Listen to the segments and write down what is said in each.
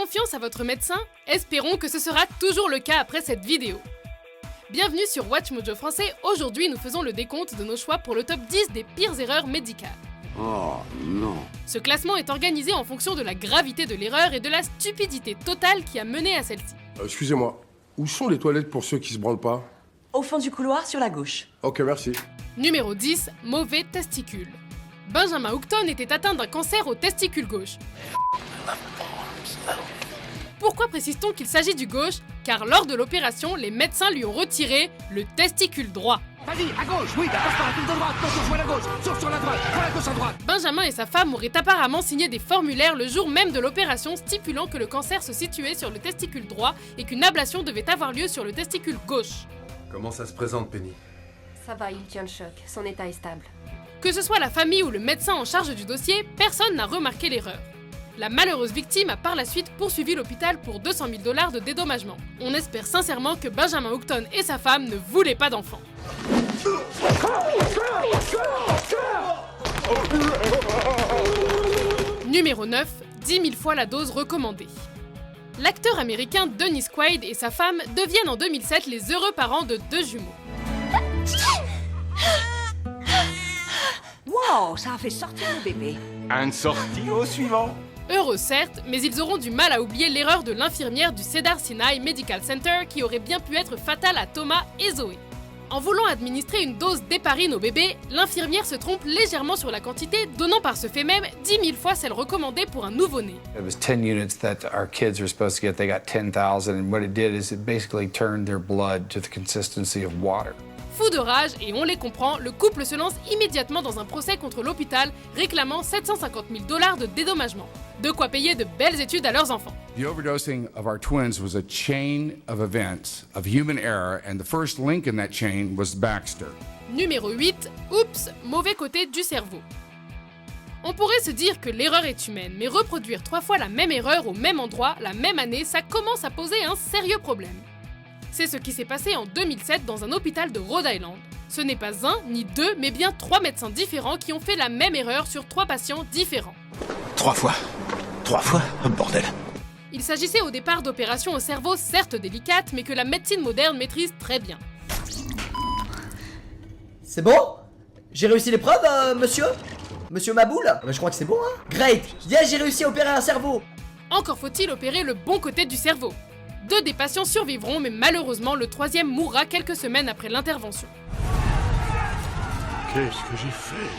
confiance à votre médecin? Espérons que ce sera toujours le cas après cette vidéo. Bienvenue sur Watch Mojo Français, aujourd'hui nous faisons le décompte de nos choix pour le top 10 des pires erreurs médicales. Oh non. Ce classement est organisé en fonction de la gravité de l'erreur et de la stupidité totale qui a mené à celle-ci. Excusez-moi, où sont les toilettes pour ceux qui se branlent pas? Au fond du couloir, sur la gauche. Ok, merci. Numéro 10, mauvais testicule. Benjamin Hookton était atteint d'un cancer au testicule gauche. Pourquoi précise-t-on qu'il s'agit du gauche? Car lors de l'opération, les médecins lui ont retiré le testicule droit. Vas-y, à gauche, oui, passe par la touche de droite, attention, joue à la gauche, sauf sur la droite, prends la gauche à droite. Benjamin et sa femme auraient apparemment signé des formulaires le jour même de l'opération stipulant que le cancer se situait sur le testicule droit et qu'une ablation devait avoir lieu sur le testicule gauche. Comment ça se présente, Penny? Ça va, il tient le choc. Son état est stable. Que ce soit la famille ou le médecin en charge du dossier, personne n'a remarqué l'erreur. La malheureuse victime a par la suite poursuivi l'hôpital pour 200 000 $ de dédommagement. On espère sincèrement que Benjamin Hookton et sa femme ne voulaient pas d'enfant. Numéro 9, 10 000 fois la dose recommandée. L'acteur américain Dennis Quaid et sa femme deviennent en 2007 les heureux parents de 2 jumeaux. Wow, ça a fait sortir le bébé. Un sortie au suivant. Heureux certes, mais ils auront du mal à oublier l'erreur de l'infirmière du Cedar Sinai Medical Center qui aurait bien pu être fatale à Thomas et Zoé. En voulant administrer une dose d'héparine au bébé, l'infirmière se trompe légèrement sur la quantité, donnant par ce fait même 10 000 fois celle recommandée pour un nouveau-né. It was 10 units that our kids were supposed to get. They got 10,000, and what it did is it basically turned their blood to the consistency of water. Fou de rage, et on les comprend, le couple se lance immédiatement dans un procès contre l'hôpital, réclamant 750 000 $ de dédommagement. De quoi payer de belles études à leurs enfants. The overdosing of our twins was a chain of events, of human error, and the first link in that chain was Baxter. Numéro 8, oups, mauvais côté du cerveau. On pourrait se dire que l'erreur est humaine, mais reproduire 3 fois la même erreur au même endroit, la même année, ça commence à poser un sérieux problème. C'est ce qui s'est passé en 2007 dans un hôpital de Rhode Island. Ce n'est pas un, ni deux, mais bien 3 médecins différents qui ont fait la même erreur sur 3 patients différents. 3 fois, bordel. Il s'agissait au départ d'opérations au cerveau certes délicates, mais que la médecine moderne maîtrise très bien. C'est bon? J'ai réussi l'épreuve, monsieur? Monsieur Maboul? Je crois que c'est bon, hein? Great! Yes, j'ai réussi à opérer un cerveau! Encore faut-il opérer le bon côté du cerveau. 2 des patients survivront, mais malheureusement, le 3e mourra quelques semaines après l'intervention. Qu'est-ce que j'ai fait?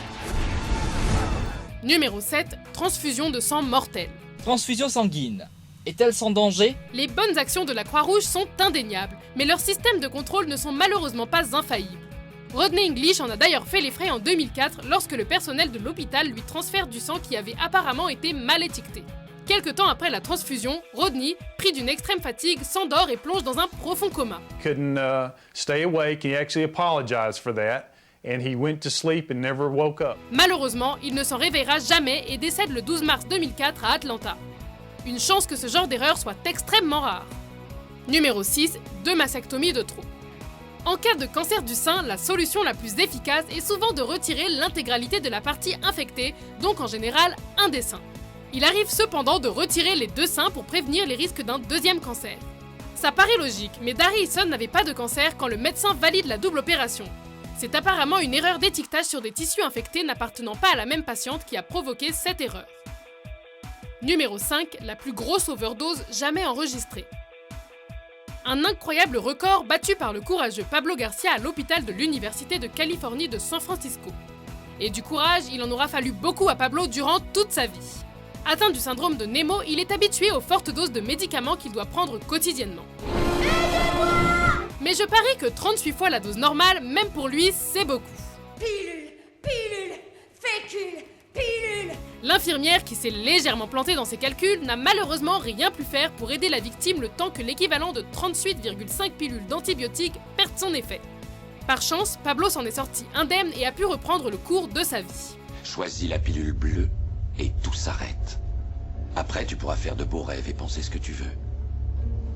Numéro 7, transfusion de sang mortelle. Transfusion sanguine. Est-elle sans danger? Les bonnes actions de la Croix-Rouge sont indéniables, mais leurs systèmes de contrôle ne sont malheureusement pas infaillibles. Rodney English en a d'ailleurs fait les frais en 2004 lorsque le personnel de l'hôpital lui transfère du sang qui avait apparemment été mal étiqueté. Quelque temps après la transfusion, Rodney, pris d'une extrême fatigue, s'endort et plonge dans un profond coma. Couldn't stay awake. He actually apologized for that, and he went to sleep and never woke up. Malheureusement, il ne s'en réveillera jamais et décède le 12 mars 2004 à Atlanta. Une chance que ce genre d'erreur soit extrêmement rare. Numéro 6, 2 mastectomies de trop. En cas de cancer du sein, la solution la plus efficace est souvent de retirer l'intégralité de la partie infectée, donc en général un des seins. Il arrive cependant de retirer les 2 seins pour prévenir les risques d'un 2e cancer. Ça paraît logique, mais Darry Eason n'avait pas de cancer quand le médecin valide la double opération. C'est apparemment une erreur d'étiquetage sur des tissus infectés n'appartenant pas à la même patiente qui a provoqué cette erreur. Numéro 5, la plus grosse overdose jamais enregistrée. Un incroyable record battu par le courageux Pablo Garcia à l'hôpital de l'Université de Californie de San Francisco. Et du courage, il en aura fallu beaucoup à Pablo durant toute sa vie. Atteint du syndrome de Nemo, il est habitué aux fortes doses de médicaments qu'il doit prendre quotidiennement. Mais je parie que 38 fois la dose normale, même pour lui, c'est beaucoup. Pilule, fécule, pilule. L'infirmière, qui s'est légèrement plantée dans ses calculs, n'a malheureusement rien pu faire pour aider la victime le temps que l'équivalent de 38,5 pilules d'antibiotiques perde son effet. Par chance, Pablo s'en est sorti indemne et a pu reprendre le cours de sa vie. Choisis la pilule bleue et tout s'arrête. Après, tu pourras faire de beaux rêves et penser ce que tu veux.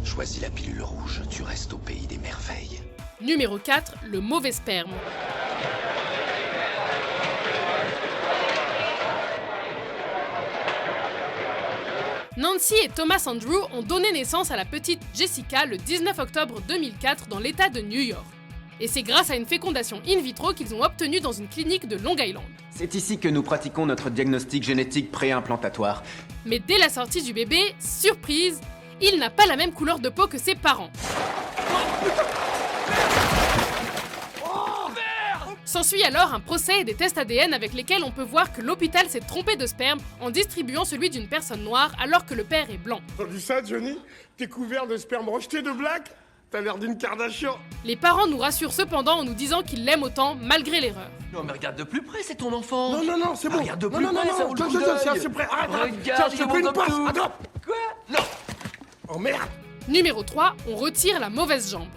Choisis la pilule rouge, tu restes au pays des merveilles. Numéro 4, le mauvais sperme. Nancy et Thomas Andrew ont donné naissance à la petite Jessica le 19 octobre 2004 dans l'État de New York. Et c'est grâce à une fécondation in vitro qu'ils ont obtenue dans une clinique de Long Island. C'est ici que nous pratiquons notre diagnostic génétique préimplantatoire. Mais dès la sortie du bébé, surprise, il n'a pas la même couleur de peau que ses parents. S'ensuit alors un procès et des tests ADN avec lesquels on peut voir que l'hôpital s'est trompé de sperme en distribuant celui d'une personne noire alors que le père est blanc. T'as vu ça, Johnny? T'es couvert de sperme rejeté de Black? T'as l'air d'une Kardashian. Les parents nous rassurent cependant en nous disant qu'ils l'aiment autant malgré l'erreur. Non mais regarde de plus près, c'est ton enfant. Non, c'est bon. Regarde de plus près, ça vaut le coup c'est d'œil. assez près. Arrête, Regarde, je te fais une passe. Attends. Quoi? Non. Oh merde. Numéro 3, on retire la mauvaise jambe.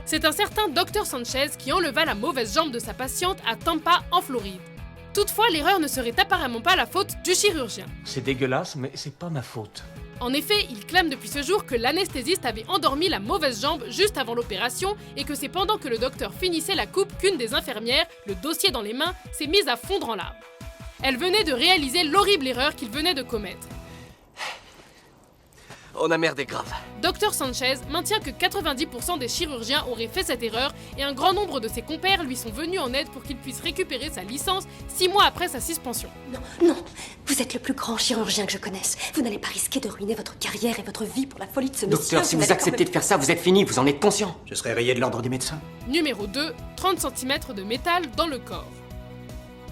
C'est un certain Dr Sanchez qui enleva la mauvaise jambe de sa patiente à Tampa, en Floride. Toutefois, l'erreur ne serait apparemment pas la faute du chirurgien. C'est dégueulasse, mais c'est pas ma faute. En effet, il clame depuis ce jour que l'anesthésiste avait endormi la mauvaise jambe juste avant l'opération et que c'est pendant que le docteur finissait la coupe qu'une des infirmières, le dossier dans les mains, s'est mise à fondre en larmes. Elle venait de réaliser l'horrible erreur qu'il venait de commettre. On a merdé grave. Dr Sanchez maintient que 90% des chirurgiens auraient fait cette erreur et un grand nombre de ses compères lui sont venus en aide pour qu'il puisse récupérer sa licence 6 mois après sa suspension. Non, vous êtes le plus grand chirurgien que je connaisse. Vous n'allez pas risquer de ruiner votre carrière et votre vie pour la folie de ce monsieur. Docteur, si vous acceptez de faire ça, vous êtes fini, vous en êtes conscient. Je serai rayé de l'ordre des médecins. Numéro 2, 30 cm de métal dans le corps.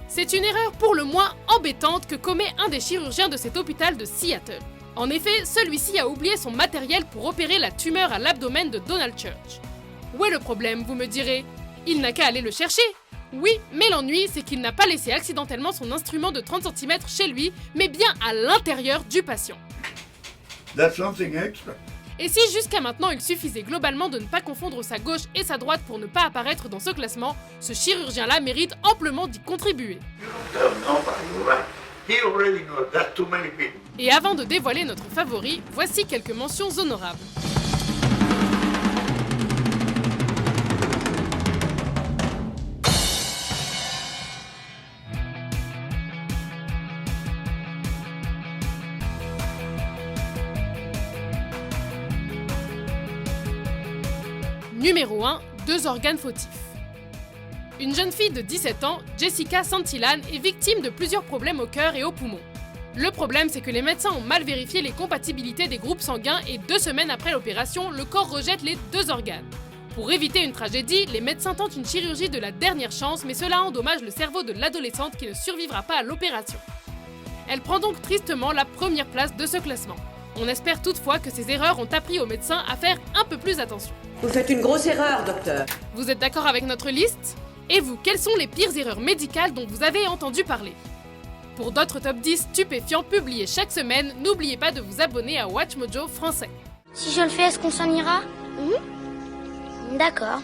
C'est une erreur pour le moins embêtante que commet un des chirurgiens de cet hôpital de Seattle. En effet, celui-ci a oublié son matériel pour opérer la tumeur à l'abdomen de Donald Church. Où est le problème, vous me direz? Il n'a qu'à aller le chercher. Oui, mais l'ennui, c'est qu'il n'a pas laissé accidentellement son instrument de 30 cm chez lui, mais bien à l'intérieur du patient. That's something extra. Et si jusqu'à maintenant il suffisait globalement de ne pas confondre sa gauche et sa droite pour ne pas apparaître dans ce classement, ce chirurgien-là mérite amplement d'y contribuer. Et avant de dévoiler notre favori, voici quelques mentions honorables. Numéro 1, 2 organes fautifs. Une jeune fille de 17 ans, Jessica Santillan, est victime de plusieurs problèmes au cœur et aux poumons. Le problème, c'est que les médecins ont mal vérifié les compatibilités des groupes sanguins et 2 semaines après l'opération, le corps rejette les 2 organes. Pour éviter une tragédie, les médecins tentent une chirurgie de la dernière chance, mais cela endommage le cerveau de l'adolescente qui ne survivra pas à l'opération. Elle prend donc tristement la première place de ce classement. On espère toutefois que ces erreurs ont appris aux médecins à faire un peu plus attention. Vous faites une grosse erreur, docteur. Vous êtes d'accord avec notre liste? Et vous, quelles sont les pires erreurs médicales dont vous avez entendu parler? Pour d'autres top 10 stupéfiants publiés chaque semaine, n'oubliez pas de vous abonner à WatchMojo français. Si je le fais, est-ce qu'on s'en ira? D'accord.